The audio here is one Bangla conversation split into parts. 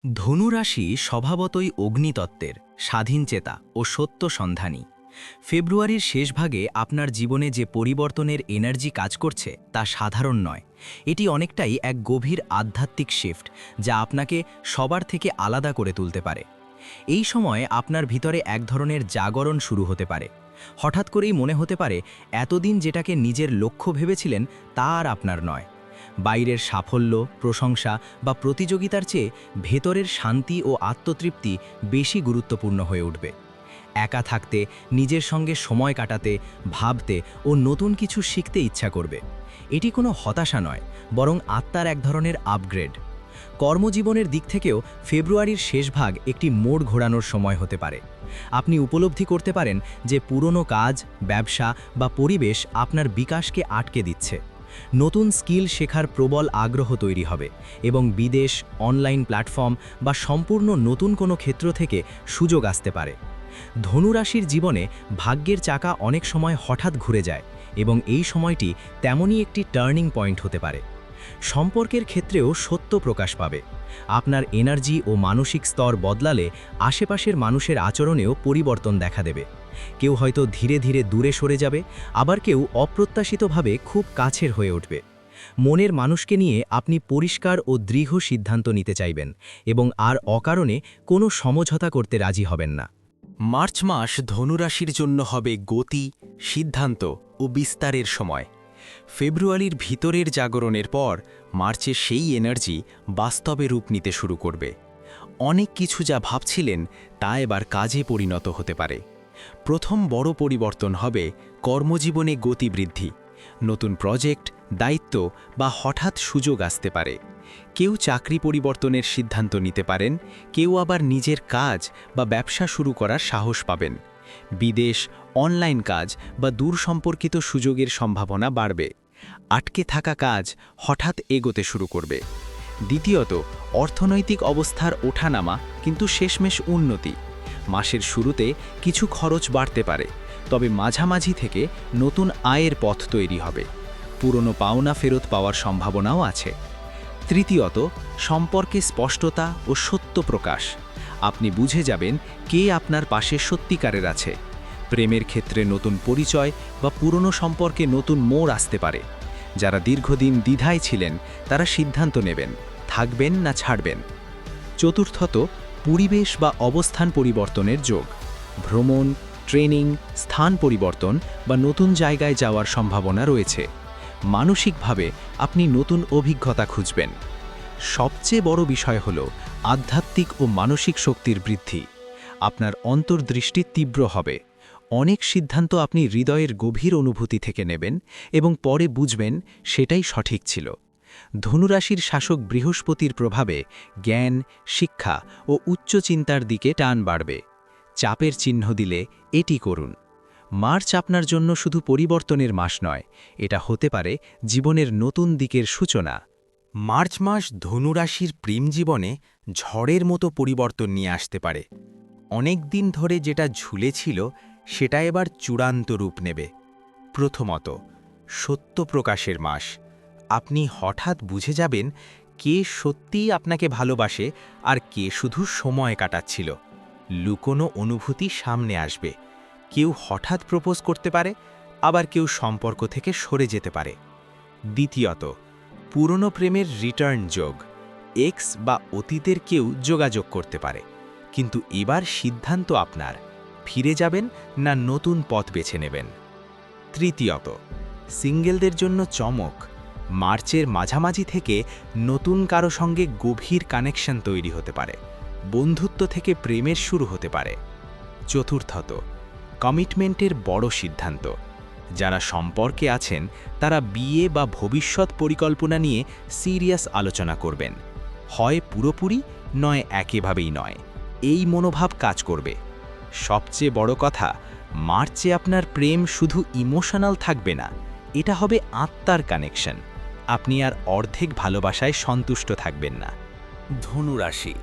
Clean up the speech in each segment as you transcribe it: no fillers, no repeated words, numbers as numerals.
ধনু রাশি স্বভাবতই অগ্নিতত্ত্বের স্বাধীন চেতা ও সত্য সন্ধানী। ফেব্রুয়ারির শেষ ভাগে আপনার জীবনে যে পরিবর্তনের এনার্জি কাজ করছে তা সাধারণ নয়। এটি অনেকটাই এক গভীর আধ্যাত্মিক শিফট, যা আপনাকে সবার থেকে আলাদা করে তুলতে পারে। এই সময় আপনার ভিতরে এক ধরনের জাগরণ শুরু হতে পারে। হঠাৎ করেই মনে হতে পারে এতদিন যেটাকে নিজের লক্ষ্য ভেবেছিলেন তা আর আপনার নয়। বাইরের সাফল্য, প্রশংসা বা প্রতিযোগিতার চেয়ে ভেতরের শান্তি ও আত্মতৃপ্তি বেশি গুরুত্বপূর্ণ হয়ে উঠবে। একা থাকতে, নিজের সঙ্গে সময় কাটাতে, ভাবতে ও নতুন কিছু শিখতে ইচ্ছা করবে। এটি কোনো হতাশা নয়, বরং আত্মার এক ধরনের আপগ্রেড। কর্মজীবনের দিক থেকেও ফেব্রুয়ারির শেষ ভাগ একটি মোড় ঘোরানোর সময় হতে পারে। আপনি উপলব্ধি করতে পারেন যে পুরনো কাজ, ব্যবসা বা পরিবেশ আপনার বিকাশকে আটকে দিচ্ছে। নতুন স্কিল শেখার প্রবল আগ্রহ তৈরি হবে এবং বিদেশ, অনলাইন প্ল্যাটফর্ম বা সম্পূর্ণ নতুন কোনো ক্ষেত্র থেকে সুযোগ আসতে পারে। ধনুরাশির জীবনে ভাগ্যের চাকা অনেক সময় হঠাৎ ঘুরে যায় এবং এই সময়টি তেমনই একটি টার্নিং পয়েন্ট হতে পারে। সম্পর্কের ক্ষেত্রেও সত্য প্রকাশ পাবে। আপনার এনার্জি ও মানসিক স্তর বদলালে আশেপাশের মানুষের আচরণেও পরিবর্তন দেখা দেবে। কেউ হয়তো ধীরে ধীরে দূরে সরে যাবে, আবার কেউ অপ্রত্যাশিতভাবে খুব কাছের হয়ে উঠবে। মনের মানুষকে নিয়ে আপনি পরিষ্কার ও দৃঢ় সিদ্ধান্ত নিতে চাইবেন এবং আর অকারণে কোনো সমঝোতা করতে রাজি হবেন না। মার্চ মাস ধনুরাশির জন্য হবে গতি, সিদ্ধান্ত ও বিস্তারের সময়। ফেব্রুয়ারির ভিতরের জাগরণের পর মার্চে সেই এনার্জি বাস্তবে রূপ নিতে শুরু করবে। অনেক কিছু যা ভাবছিলেন তা এবার কাজে পরিণত হতে পারে। প্রথম বড় পরিবর্তন হবে কর্মজীবনে গতি বৃদ্ধি। নতুন প্রজেক্ট, দায়িত্ব বা হঠাৎ সুযোগ আসতে পারে। কেউ চাকরি পরিবর্তনের সিদ্ধান্ত নিতে পারেন, কেউ আবার নিজের কাজ বা ব্যবসা শুরু করার সাহস পাবেন। বিদেশ, অনলাইন কাজ বা দূর সম্পর্কিত সুযোগের সম্ভাবনা বাড়বে। আটকে থাকা কাজ হঠাৎ এগোতে শুরু করবে। দ্বিতীয়ত, অর্থনৈতিক অবস্থার ওঠানামা কিন্তু শেষমেশ উন্নতি। মাসের শুরুতে কিছু খরচ বাড়তে পারে, তবে মাঝামাঝি থেকে নতুন আয়ের পথ তৈরি হবে। পুরনো পাওনা ফেরত পাওয়ার সম্ভাবনাও আছে। তৃতীয়ত, সম্পর্কে স্পষ্টতা ও সত্য প্রকাশ। আপনি বুঝে যাবেন কে আপনার পাশে সত্যিকারের আছে। প্রেমের ক্ষেত্রে নতুন পরিচয় বা পুরনো সম্পর্কে নতুন মোড় আসতে পারে। যারা দীর্ঘদিন দ্বিধায় ছিলেন তারা সিদ্ধান্ত নেবেন, থাকবেন না ছাড়বেন। চতুর্থত, পরিবেশ বা অবস্থান পরিবর্তনের যোগ। ভ্রমণ, ট্রেনিং, স্থান পরিবর্তন বা নতুন জায়গায় যাওয়ার সম্ভাবনা রয়েছে। মানসিকভাবে আপনি নতুন অভিজ্ঞতা খুঁজবেন। সবচেয়ে বড় বিষয় হল আধ্যাত্মিক ও মানসিক শক্তির বৃদ্ধি। আপনার অন্তর্দৃষ্টি তীব্র হবে। অনেক সিদ্ধান্ত আপনি হৃদয়ের গভীর অনুভূতি থেকে নেবেন এবং পরে বুঝবেন সেটাই সঠিক ছিল। ধনুরাশির শাসক বৃহস্পতির প্রভাবে জ্ঞান, শিক্ষা ও উচ্চ চিন্তার দিকে টান বাড়বে। চাপের চিহ্ন দিলে এটি করুন। মার্চ আপনার জন্য শুধু পরিবর্তনের মাস নয়, এটা হতে পারে জীবনের নতুন দিকের সূচনা। মার্চ মাস ধনুরাশির প্রেম জীবনে ঝড়ের মতো পরিবর্তন নিয়ে আসতে পারে। অনেক দিন ধরে যেটা ঝুলেছিল সেটা এবার চূড়ান্ত রূপ নেবে। প্রথমত, সত্য প্রকাশের মাস। আপনি হঠাৎ বুঝে যাবেন কে সত্যিই আপনাকে ভালোবাসে আর কে শুধু সময় কাটাচ্ছিল। লুকোনো অনুভূতি সামনে আসবে। কেউ হঠাৎ প্রপোজ করতে পারে, আবার কেউ সম্পর্ক থেকে সরে যেতে পারে। দ্বিতীয়ত, পুরনো প্রেমের রিটার্ন যোগ। এক্স বা অতীতের কেউ যোগাযোগ করতে পারে, কিন্তু এবার সিদ্ধান্ত আপনার, ফিরে যাবেন না নতুন পথ বেছে নেবেন। তৃতীয়ত, সিঙ্গেলদের জন্য চমক। মার্চের মাঝামাঝি থেকে নতুন কারো সঙ্গে গভীর কানেকশন তৈরি হতে পারে। বন্ধুত্ব থেকে প্রেমের শুরু হতে পারে। চতুর্থত, কমিটমেন্টের বড় সিদ্ধান্ত। যারা সম্পর্কে আছেন তারা বিয়ে বা ভবিষ্যৎ পরিকল্পনা নিয়ে সিরিয়াস আলোচনা করবেন। হয় পুরোপুরি, নয় একেভাবেই নয়। এই মনোভাব কাজ করবে। সবচেয়ে বড় কথা, মার্চে আপনার প্রেম শুধু ইমোশনাল থাকবে না, এটা হবে আত্মার কানেকশন। আপনি আর অর্ধেক ভালোবাসায় সন্তুষ্ট থাকবেন না। ধনুরাশি,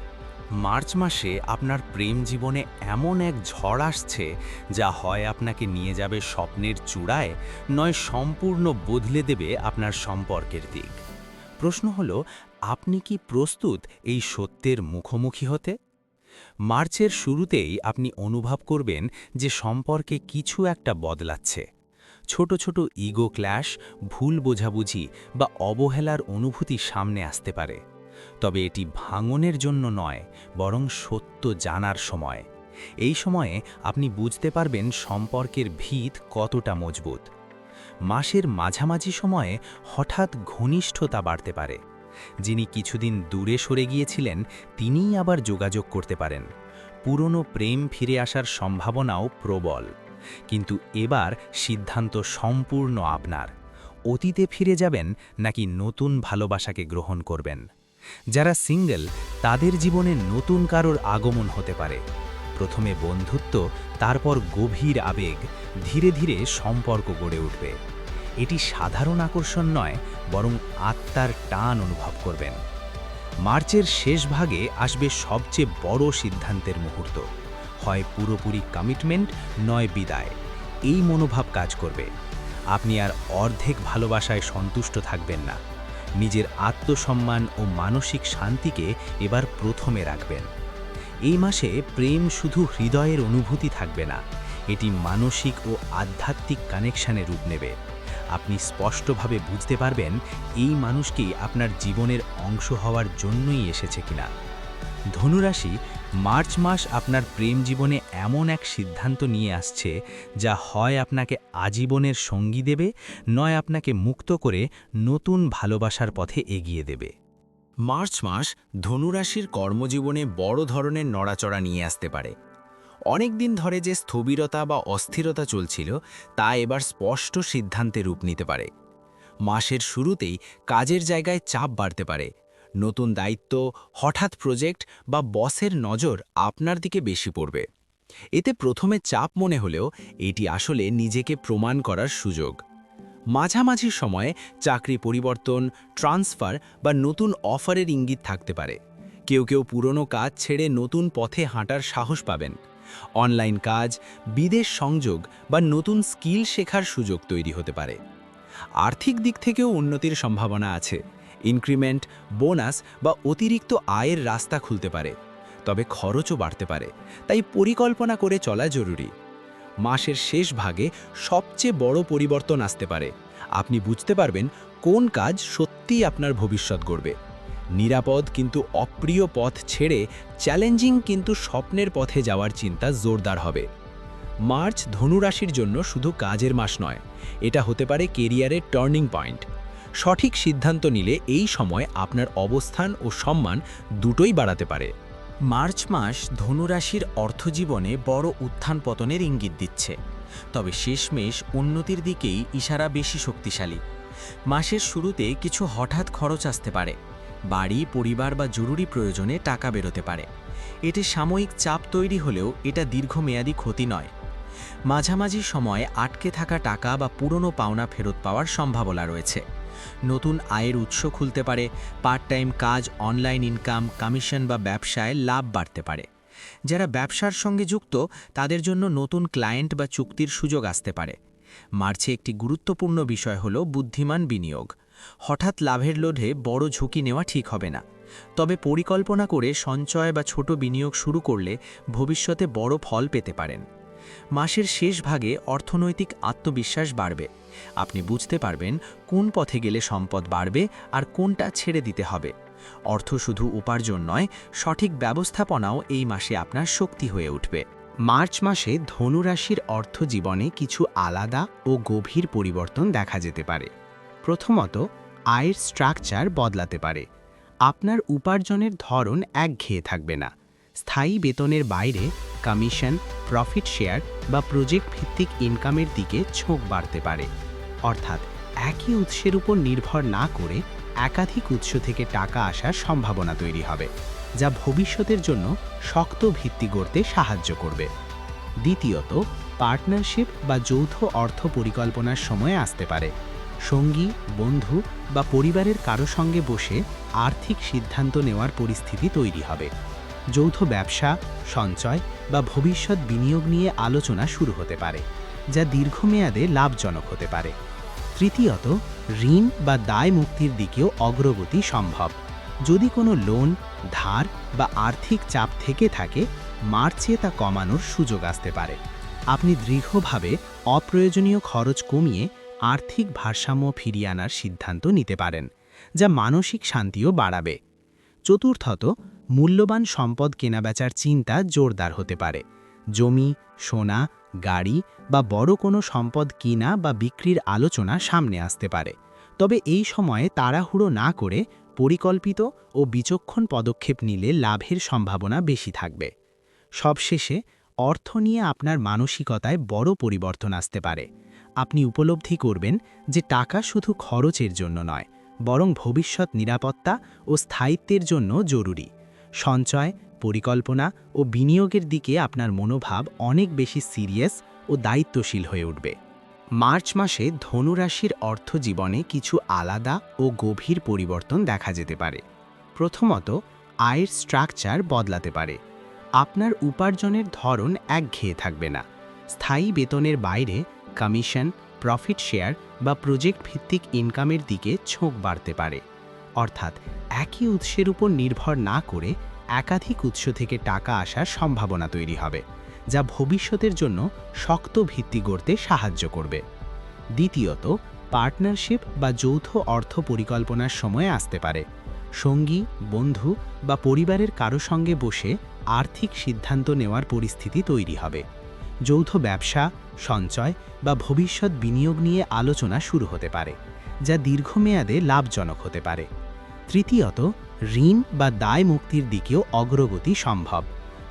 মার্চ মাসে আপনার প্রেম জীবনে এমন এক ঝড় আসছে যা হয় আপনাকে নিয়ে যাবে স্বপ্নের চূড়ায়, নয় সম্পূর্ণ বদলে দেবে আপনার সম্পর্কের দিক। প্রশ্ন হলো, আপনি কি প্রস্তুত এই সত্যের মুখোমুখি হতে? মার্চের শুরুতেই আপনি অনুভব করবেন যে সম্পর্কে কিছু একটা বদলাচ্ছে। ছোট ছোট ইগো ক্ল্যাশ, ভুল বোঝাবুঝি বা অবহেলার অনুভূতি সামনে আসতে পারে। তবে এটি ভাঙনের জন্য নয়, বরং সত্য জানার সময়। এই সময়ে আপনি বুঝতে পারবেন সম্পর্কের ভিত কতটা মজবুত। মাসের মাঝামাঝি সময়ে হঠাৎ ঘনিষ্ঠতা বাড়তে পারে। যিনি কিছুদিন দূরে সরে গিয়েছিলেন তিনিই আবার যোগাযোগ করতে পারেন। পুরনো প্রেম ফিরে আসার সম্ভাবনাও প্রবল। কিন্তু এবার সিদ্ধান্ত সম্পূর্ণ আপনার। অতীতে ফিরে যাবেন নাকি নতুন ভালোবাসাকে গ্রহণ করবেন? যারা সিঙ্গেল তাদের জীবনে নতুন কারোর আগমন হতে পারে। প্রথমে বন্ধুত্ব, তারপর গভীর আবেগ, ধীরে ধীরে সম্পর্ক গড়ে উঠবে। এটি সাধারণ আকর্ষণ নয়, বরং আত্মার টান অনুভব করবেন। মার্চের শেষ ভাগে আসবে সবচেয়ে বড় সিদ্ধান্তের মুহূর্ত। হয় পুরোপুরি কমিটমেন্ট, নয় বিদায়। এই মনোভাব কাজ করবে। আপনি আর অর্ধেক ভালোবাসায় সন্তুষ্ট থাকবেন না। নিজের আত্মসম্মান ও মানসিক শান্তিকে এবার প্রথমে রাখবেন। এই মাসে প্রেম শুধু হৃদয়ের অনুভূতি থাকবে না, এটি মানসিক ও আধ্যাত্মিক কানেকশনে রূপ নেবে। আপনি স্পষ্টভাবে বুঝতে পারবেন এই মানুষটি আপনার জীবনের অংশ হওয়ার জন্যই এসেছে কিনা। ধনুরাশি, মার্চ মাস আপনার প্রেম জীবনে এমন এক সিদ্ধান্ত নিয়ে আসছে যা হয় আপনাকে আজীবনের সঙ্গী দেবে, নয় আপনাকে মুক্ত করে নতুন ভালোবাসার পথে এগিয়ে দেবে। মার্চ মাস ধনুরাশির কর্মজীবনে বড় ধরনের নড়াচড়া নিয়ে আসতে পারে। অনেক দিন ধরে যে স্থবিরতা বা অস্থিরতা চলছিল তা এবার স্পষ্ট সিদ্ধান্তে রূপ নিতে পারে। মাসের শুরুতেই কাজের জায়গায় চাপ বাড়তে পারে। নতুন দায়িত্ব, হঠাৎ প্রজেক্ট বা বসের নজর আপনার দিকে বেশি পড়বে। এতে প্রথমে চাপ মনে হলেও এটি আসলে নিজেকে প্রমাণ করার সুযোগ। মাঝামাঝি সময়ে চাকরি পরিবর্তন, ট্রান্সফার বা নতুন অফারের ইঙ্গিত থাকতে পারে। কেউ কেউ পুরনো কাজ ছেড়ে নতুন পথে হাঁটার সাহস পাবেন। অনলাইন কাজ, বিদেশ সংযোগ বা নতুন স্কিল শেখার সুযোগ তৈরি হতে পারে। আর্থিক দিক থেকেও উন্নতির সম্ভাবনা আছে। ইনক্রিমেন্ট, বোনাস বা অতিরিক্ত আয়ের রাস্তা খুলতে পারে। তবে খরচও বাড়তে পারে, তাই পরিকল্পনা করে চলা জরুরি। মাসের শেষ ভাগে সবচেয়ে বড় পরিবর্তন আসতে পারে। আপনি বুঝতে পারবেন কোন কাজ সত্যিই আপনার ভবিষ্যৎ গড়বে। নিরাপদ কিন্তু অপ্রিয় পথ ছেড়ে চ্যালেঞ্জিং কিন্তু স্বপ্নের পথে যাওয়ার চিন্তা জোরদার হবে। মার্চ ধনুরাশির জন্য শুধু কাজের মাস নয়, এটা হতে পারে কেরিয়ারের টার্নিং পয়েন্ট। সঠিক সিদ্ধান্ত নিলে এই সময় আপনার অবস্থান ও সম্মান দুটোই বাড়াতে পারে। মার্চ মাস ধনুরাশির অর্থজীবনে বড় উত্থান পতনের ইঙ্গিত দিচ্ছে, তবে শেষমেশ উন্নতির দিকেই ইশারা বেশি শক্তিশালী। মাসের শুরুতে কিছু হঠাৎ খরচ আসতে পারে। বাড়ি, পরিবার বা জরুরি প্রয়োজনে টাকা বেরোতে পারে। এতে সাময়িক চাপ তৈরি হলেও এটা দীর্ঘমেয়াদী ক্ষতি নয়। মাঝামাঝি সময়ে আটকে থাকা টাকা বা পুরনো পাওনা ফেরত পাওয়ার সম্ভাবনা রয়েছে। নতুন আয়ের উৎস খুলতে পারে। পার্ট টাইম কাজ, অনলাইন ইনকাম, কমিশন বা ব্যবসায় লাভ বাড়তে পারে। যারা ব্যবসার সঙ্গে যুক্ত তাদের জন্য নতুন ক্লায়েন্ট বা চুক্তির সুযোগ আসতে পারে। মার্চে একটি গুরুত্বপূর্ণ বিষয় হল বুদ্ধিমান বিনিয়োগ। হঠাৎ লাভের লোভে বড় ঝুঁকি নেওয়া ঠিক হবে না। তবে পরিকল্পনা করে সঞ্চয় বা ছোট বিনিয়োগ শুরু করলে ভবিষ্যতে বড় ফল পেতে পারেন। মাসের শেষ ভাগে অর্থনৈতিক আত্মবিশ্বাস বাড়বে। আপনি বুঝতে পারবেন কোন পথে গেলে সম্পদ বাড়বে আর কোনটা ছেড়ে দিতে হবে। অর্থ শুধু উপার্জন নয়, সঠিক ব্যবস্থাপনাও এই মাসে আপনার শক্তি হয়ে উঠবে। মার্চ মাসে ধনুরাশির অর্থজীবনে কিছু আলাদা ও গভীর পরিবর্তন দেখা যেতে পারে। প্রথমত, আয়ের স্ট্রাকচার বদলাতে পারে। আপনার উপার্জনের ধরন একঘেয়ে থাকবে না। স্থায়ী বেতনের বাইরে কমিশন, প্রফিট শেয়ার বা প্রজেক্ট ভিত্তিক ইনকামের দিকে ঝোঁক বাড়তে পারে। অর্থাৎ একই উৎসের উপর নির্ভর না করে একাধিক উৎস থেকে টাকা আসার সম্ভাবনা তৈরি হবে, যা ভবিষ্যতের জন্য শক্ত ভিত্তি গড়তে সাহায্য করবে। দ্বিতীয়ত, পার্টনারশিপ বা যৌথ অর্থ পরিকল্পনার সময় আসতে পারে। সঙ্গী, বন্ধু বা পরিবারের কারো সঙ্গে বসে আর্থিক সিদ্ধান্ত নেওয়ার পরিস্থিতি তৈরি হবে। যৌথ ব্যবসা, সঞ্চয় বা ভবিষ্যৎ বিনিয়োগ নিয়ে আলোচনা শুরু হতে পারে, যা দীর্ঘমেয়াদে লাভজনক হতে পারে। তৃতীয়ত, ঋণ বা দায় মুক্তির দিকেও অগ্রগতি সম্ভব। যদি কোনো লোন, ধার বা আর্থিক চাপ থেকে থাকে, মার্চে তা কমানোর সুযোগ আসতে পারে। আপনি দৃঢ়ভাবে অপ্রয়োজনীয় খরচ কমিয়ে আর্থিক ভারসাম্য ফিরিয়ে আনার সিদ্ধান্ত নিতে পারেন, যা মানসিক শান্তিও বাড়াবে। চতুর্থত, মূল্যবান সম্পদ কেনাবেচার চিন্তা জোরদার হতে পারে। জমি, সোনা, গাড়ি বা বড় কোনো সম্পদ কিনা বা বিক্রির আলোচনা সামনে আসতে পারে। তবে এই সময়ে তাড়াহুড়ো না করে পরিকল্পিত ও বিচক্ষণ পদক্ষেপ নিলে লাভের সম্ভাবনা বেশি থাকবে। সবশেষে, অর্থ নিয়ে আপনার মানসিকতায় বড় পরিবর্তন আসতে পারে। আপনি উপলব্ধি করবেন যে টাকা শুধু খরচের জন্য নয়, বরং ভবিষ্যৎ নিরাপত্তা ও স্থায়িত্বের জন্য জরুরি। সঞ্চয়, পরিকল্পনা ও বিনিয়োগের দিকে আপনার মনোভাব অনেক বেশি সিরিয়াস ও দায়িত্বশীল হয়ে উঠবে। মার্চ মাসে ধনু রাশির অর্থ জীবনে কিছু আলাদা ও গভীর পরিবর্তন দেখা যেতে পারে। প্রথমত, আয়ের স্ট্রাকচার বদলাতে পারে। আপনার উপার্জনের ধরন একঘেয়ে থাকবে না। স্থায়ী বেতনের বাইরে কমিশন, প্রফিট শেয়ার বা প্রজেক্ট ভিত্তিক ইনকামের দিকে ঝোঁক বাড়তে পারে। অর্থাৎ একই উৎসের উপর নির্ভর না করে একাধিক উৎস থেকে টাকা আসার সম্ভাবনা তৈরি হবে, যা ভবিষ্যতের জন্য শক্ত ভিত্তি গড়তে সাহায্য করবে। দ্বিতীয়ত, পার্টনারশিপ বা যৌথ অর্থ পরিকল্পনার সময় আসতে পারে। সঙ্গী, বন্ধু বা পরিবারের কারো সঙ্গে বসে আর্থিক সিদ্ধান্ত নেওয়ার পরিস্থিতি তৈরি হবে। যৌথ ব্যবসা, সঞ্চয় বা ভবিষ্যৎ বিনিয়োগ নিয়ে আলোচনা শুরু হতে পারে, যা দীর্ঘমেয়াদে লাভজনক হতে পারে। তৃতীয়ত, ঋণ বা দায় মুক্তির দিকেও অগ্রগতি সম্ভব।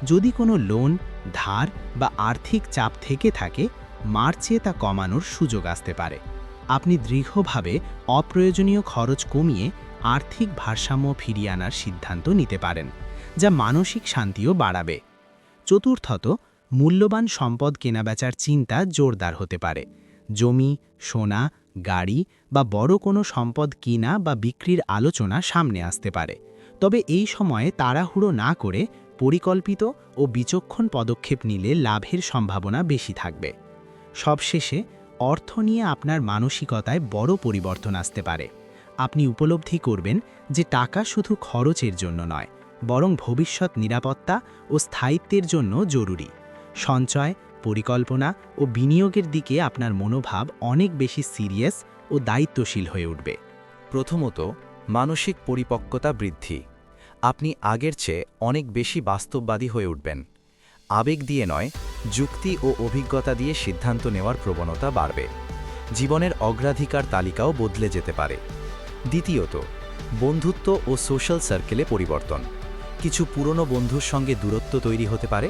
যদি কোনো লোন, ধার বা আর্থিক চাপ থেকে থাকে, মার্চে তা কমানোর সুযোগ আসতে পারে। আপনি দৃঢ়ভাবে অপ্রয়োজনীয় খরচ কমিয়ে আর্থিক ভারসাম্য ফিরিয়ে আনার সিদ্ধান্ত নিতে পারেন, যা মানসিক শান্তিও বাড়াবে। চতুর্থত, মূল্যবান সম্পদ কেনাবেচার চিন্তা জোরদার হতে পারে। জমি, সোনা, গাড়ি বা বড় কোনো সম্পদ কিনা বা বিক্রির আলোচনা সামনে আসতে পারে। তবে এই সময়ে তাড়াহুড়ো না করে পরিকল্পিত ও বিচক্ষণ পদক্ষেপ নিলে লাভের সম্ভাবনা বেশি থাকবে। সবশেষে, অর্থ নিয়ে আপনার মানসিকতায় বড় পরিবর্তন আসতে পারে। আপনি উপলব্ধি করবেন যে টাকা শুধু খরচের জন্য নয়, বরং ভবিষ্যৎ নিরাপত্তা ও স্থায়িত্বের জন্য জরুরি। সঞ্চয়, পরিকল্পনা ও বিনিয়োগের দিকে আপনার মনোভাব অনেক বেশি সিরিয়াস ও দায়িত্বশীল হয়ে উঠবে। প্রথমত, মানসিক পরিপক্কতা বৃদ্ধি। আপনি আগের চেয়ে অনেক বেশি বাস্তববাদী হয়ে উঠবেন। আবেগ দিয়ে নয়, যুক্তি ও অভিজ্ঞতা দিয়ে সিদ্ধান্ত নেওয়ার প্রবণতা বাড়বে। জীবনের অগ্রাধিকার তালিকাও বদলে যেতে পারে। দ্বিতীয়ত, বন্ধুত্ব ও সোশ্যাল সার্কেলে পরিবর্তন। কিছু পুরনো বন্ধুর সঙ্গে দূরত্ব তৈরি হতে পারে,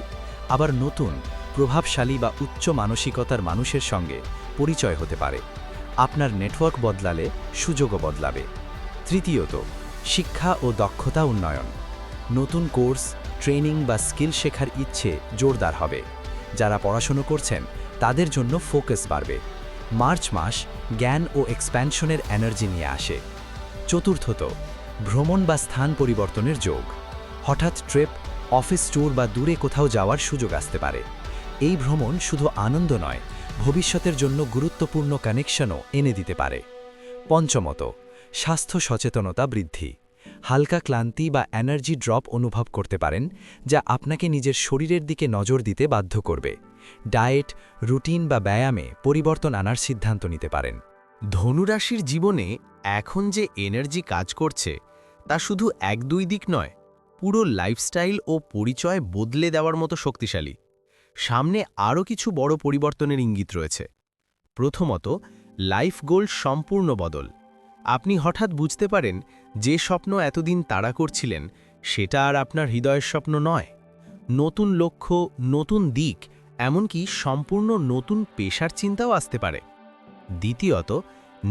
আবার নতুন, প্রভাবশালী বা উচ্চ মানসিকতার মানুষের সঙ্গে পরিচয় হতে পারে। আপনার নেটওয়ার্ক বদলালে সুযোগও বদলাবে। তৃতীয়ত, শিক্ষা ও দক্ষতা উন্নয়ন। নতুন কোর্স, ট্রেনিং বা স্কিল শেখার ইচ্ছে জোরদার হবে। যারা পড়াশোনা করছেন তাদের জন্য ফোকাস বাড়বে। মার্চ মাস জ্ঞান ও এক্সপ্যানশনের এনার্জি নিয়ে আসে। চতুর্থত, ভ্রমণ বা স্থান পরিবর্তনের যোগ। হঠাৎ ট্রিপ, অফিস ট্যুর বা দূরে কোথাও যাওয়ার সুযোগ আসতে পারে। এই ভ্রমণ শুধু আনন্দ নয়, ভবিষ্যতের জন্য গুরুত্বপূর্ণ কানেকশনও এনে দিতে পারে। পঞ্চমত, স্বাস্থ্য সচেতনতা বৃদ্ধি। হালকা ক্লান্তি বা এনার্জি ড্রপ অনুভব করতে পারেন, যা আপনাকে নিজের শরীরের দিকে নজর দিতে বাধ্য করবে। ডায়েট, রুটিন বা ব্যায়ামে পরিবর্তন আনার সিদ্ধান্ত নিতে পারেন। ধনুরাশির জীবনে এখন যে এনার্জি কাজ করছে তা শুধু ১-২ দিক নয়, পুরো লাইফস্টাইল ও পরিচয় বদলে দেওয়ার মতো শক্তিশালী। সামনে আরও কিছু বড় পরিবর্তনের ইঙ্গিত রয়েছে। প্রথমত, লাইফ গোল সম্পূর্ণ বদল। আপনি হঠাৎ বুঝতে পারেন যে স্বপ্ন এতদিন তাড়া করছিলেন সেটা আর আপনার হৃদয়ের স্বপ্ন নয়। নতুন লক্ষ্য, নতুন দিক, এমনকি সম্পূর্ণ নতুন পেশার চিন্তাও আসতে পারে। দ্বিতীয়ত,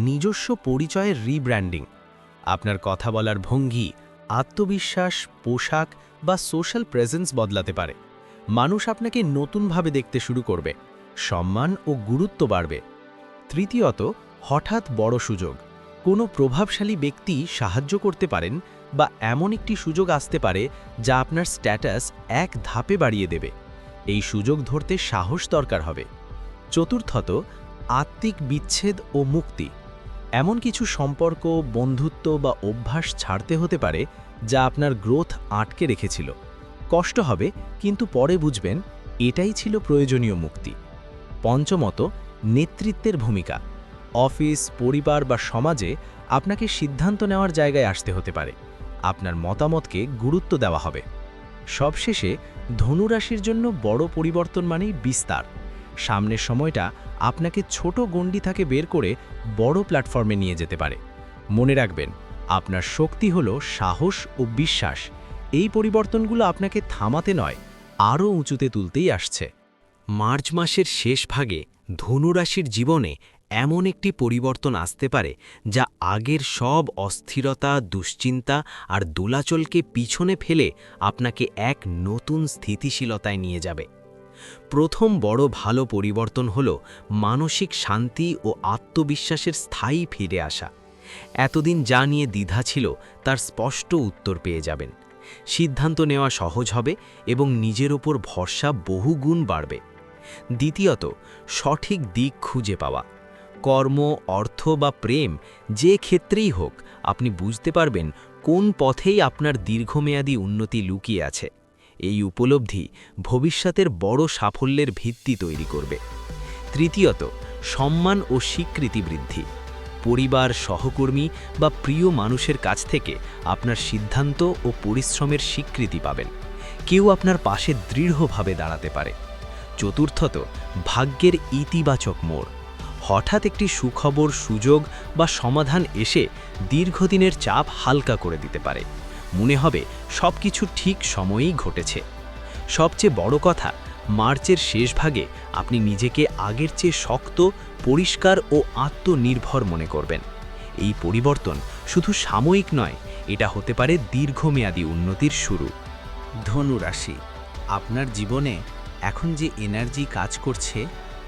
নিজস্ব পরিচয়ের রিব্র্যান্ডিং। আপনার কথা বলার ভঙ্গি, আত্মবিশ্বাস, পোশাক বা সোশ্যাল প্রেজেন্স বদলাতে পারে। মানুষ আপনাকে নতুনভাবে দেখতে শুরু করবে, সম্মান ও গুরুত্ব বাড়বে। তৃতীয়ত, হঠাৎ বড় সুযোগ। কোনো প্রভাবশালী ব্যক্তি সাহায্য করতে পারেন বা এমন একটি সুযোগ আসতে পারে যা আপনার স্ট্যাটাস এক ধাপে বাড়িয়ে দেবে। এই সুযোগ ধরতে সাহস দরকার হবে। চতুর্থত, আত্মিক বিচ্ছেদ ও মুক্তি। এমন কিছু সম্পর্ক, বন্ধুত্ব বা অভ্যাস ছাড়তে হতে পারে যা আপনার গ্রোথ আটকে রেখেছিল। কষ্ট হবে, কিন্তু পরে বুঝবেন এটাই ছিল প্রয়োজনীয় মুক্তি। পঞ্চমত, নেতৃত্বের ভূমিকা। অফিস, পরিবার বা সমাজে আপনাকে সিদ্ধান্ত নেওয়ার জায়গায় আসতে হতে পারে। আপনার মতামতকে গুরুত্ব দেওয়া হবে। সবশেষে, ধনুরাশির জন্য বড় পরিবর্তন মানেই বিস্তার। সামনের সময়টা আপনাকে ছোট গণ্ডি থেকে বের করে বড় প্ল্যাটফর্মে নিয়ে যেতে পারে। মনে রাখবেন, আপনার শক্তি হলো সাহস ও বিশ্বাস। এই পরিবর্তনগুলো আপনাকে থামাতে নয়, আরও উঁচুতে তুলতেই আসছে। মার্চ মাসের শেষ ভাগে ধনুরাশির জীবনে এমন একটি পরিবর্তন আসতে পারে যা আগের সব অস্থিরতা, দুশ্চিন্তা আর দোলাচলকে পিছনে ফেলে আপনাকে এক নতুন স্থিতিশীলতায় নিয়ে যাবে। প্রথম বড় ভালো পরিবর্তন হল মানসিক শান্তি ও আত্মবিশ্বাসের স্থায়ী ফিরে আসা। এতদিন যা নিয়ে দ্বিধা ছিল তার স্পষ্ট উত্তর পেয়ে যাবেন। সিদ্ধান্ত নেওয়া সহজ হবে এবং নিজের ওপর ভরসা বহুগুণ বাড়বে। দ্বিতীয়ত, সঠিক দিক খুঁজে পাওয়া। কর্ম, অর্থ বা প্রেম যে ক্ষেত্রেই হোক, আপনি বুঝতে পারবেন কোন পথেই আপনার দীর্ঘমেয়াদী উন্নতি লুকিয়ে আছে। এই উপলব্ধি ভবিষ্যতের বড় সাফল্যের ভিত্তি তৈরি করবে। তৃতীয়ত, সম্মান ও স্বীকৃতি বৃদ্ধি। পরিবার, সহকর্মী বা প্রিয় মানুষের কাছ থেকে আপনার সিদ্ধান্ত ও পরিশ্রমের স্বীকৃতি পাবেন। কেউ আপনার পাশে দৃঢ়ভাবে দাঁড়াতে পারে। চতুর্থত, ভাগ্যের ইতিবাচক মোড়। হঠাৎ একটি সুখবর, সুযোগ বা সমাধান এসে দীর্ঘদিনের চাপ হালকা করে দিতে পারে। মনে হবে সবকিছু ঠিক সময়েই ঘটেছে। সবচেয়ে বড় কথা, মার্চের শেষ ভাগে আপনি নিজেকে আগের চেয়ে শক্ত, পরিষ্কার ও আত্মনির্ভর মনে করবেন। এই পরিবর্তন শুধু সাময়িক নয়, এটা হতে পারে দীর্ঘমেয়াদী উন্নতির শুরু। ধনুরাশি, আপনার জীবনে এখন যে এনার্জি কাজ করছে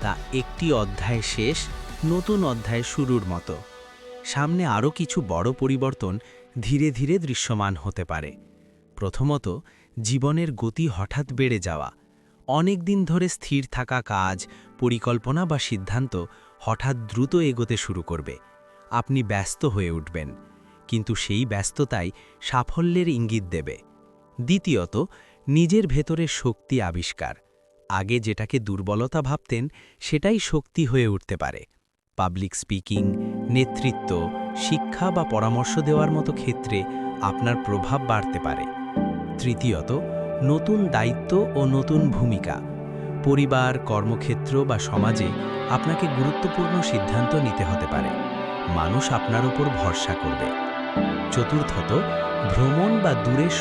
তা একটি অধ্যায় শেষ, নতুন অধ্যায় শুরুর মতো। সামনে আরও কিছু বড় পরিবর্তন ধীরে ধীরে দৃশ্যমান হতে পারে। প্রথমত, জীবনের গতি হঠাৎ বেড়ে যাওয়া। অনেক দিন ধরে স্থির থাকা কাজ, পরিকল্পনা বা সিদ্ধান্ত হঠাৎ দ্রুত এগোতে শুরু করবে। আপনি ব্যস্ত হয়ে উঠবেন, কিন্তু সেই ব্যস্ততাই সাফল্যের ইঙ্গিত দেবে। দ্বিতীয়ত, নিজের ভেতরে শক্তি আবিষ্কার। আগে যেটাকে দুর্বলতা ভাবতেন সেটাই শক্তি হয়ে উঠতে পারে। পাবলিক স্পিকিং, নেতৃত্ব, শিক্ষা বা পরামর্শ দেওয়ার মতো ক্ষেত্রে আপনার প্রভাব বাড়তে পারে। তৃতীয়ত, নতুন দায়িত্ব ও নতুন ভূমিকা। পরিবার, কর্মক্ষেত্র বা সমাজে আপনাকে গুরুত্বপূর্ণ সিদ্ধান্ত নিতে হতে পারে। মানুষ আপনার উপর ভরসা করবে। চতুর্থত, ভ্রমণ বা দূরের